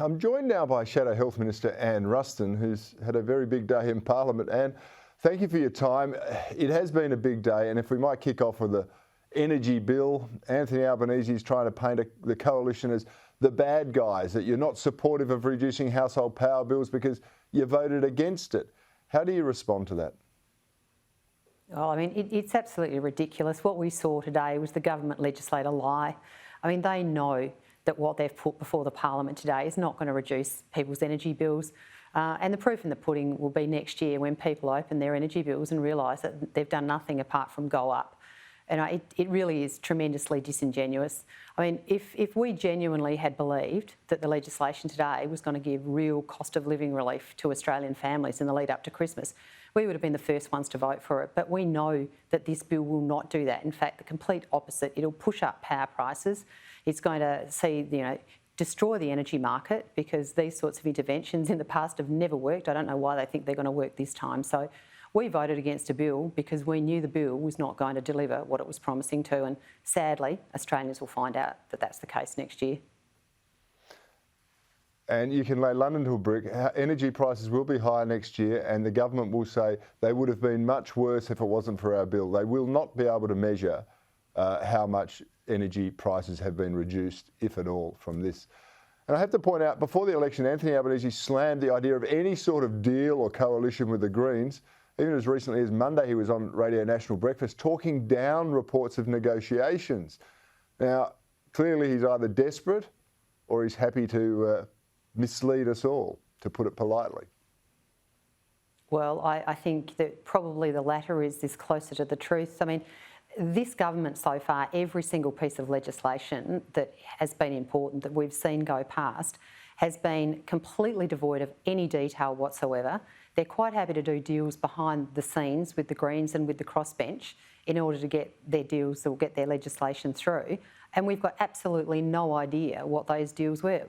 I'm joined now by Shadow Health Minister Anne Ruston, who's had a very big day in Parliament. Anne, thank you for your time. It has been a big day, and if we might kick off with the energy bill, Anthony Albanese is trying to paint the coalition as the bad guys, that you're not supportive of reducing household power bills because you voted against it. How do you respond to that? Oh, I mean, it's absolutely ridiculous. What we saw today was the government legislator lie. I mean, they know that what they've put before the Parliament today is not going to reduce people's energy bills. And the proof in the pudding will be next year when people open their energy bills and realise that they've done nothing apart from go up. And it really is tremendously disingenuous. I mean, if we genuinely had believed that the legislation today was going to give real cost of living relief to Australian families in the lead up to Christmas, we would have been the first ones to vote for it. But we know that this bill will not do that. In fact, the complete opposite. It'll push up power prices. It's going to destroy the energy market, because these sorts of interventions in the past have never worked. I don't know why they think they're going to work this time. So we voted against a bill because we knew the bill was not going to deliver what it was promising to, and sadly, Australians will find out that that's the case next year. And you can lay London to a brick. Energy prices will be higher next year, and the government will say they would have been much worse if it wasn't for our bill. They will not be able to measure how much energy prices have been reduced, if at all, from this. And I have to point out, before the election, Anthony Albanese slammed the idea of any sort of deal or coalition with the Greens. Even as recently as Monday, he was on Radio National Breakfast talking down reports of negotiations. Now, clearly he's either desperate or he's happy to mislead us all, to put it politely. Well, I think that probably the latter is closer to the truth. I mean, this government so far, every single piece of legislation that has been important that we've seen go past has been completely devoid of any detail whatsoever. They're quite happy to do deals behind the scenes with the Greens and with the crossbench in order to get their deals or get their legislation through. And we've got absolutely no idea what those deals were.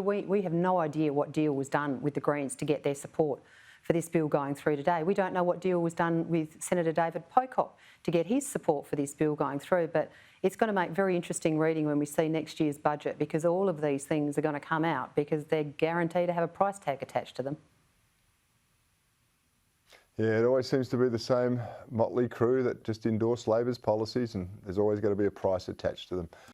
We have no idea what deal was done with the Greens to get their support for this bill going through today. We don't know what deal was done with Senator David Pocock to get his support for this bill going through. But it's going to make very interesting reading when we see next year's budget, because all of these things are going to come out because they're guaranteed to have a price tag attached to them. Yeah, it always seems to be the same motley crew that just endorse Labor's policies, and there's always going to be a price attached to them.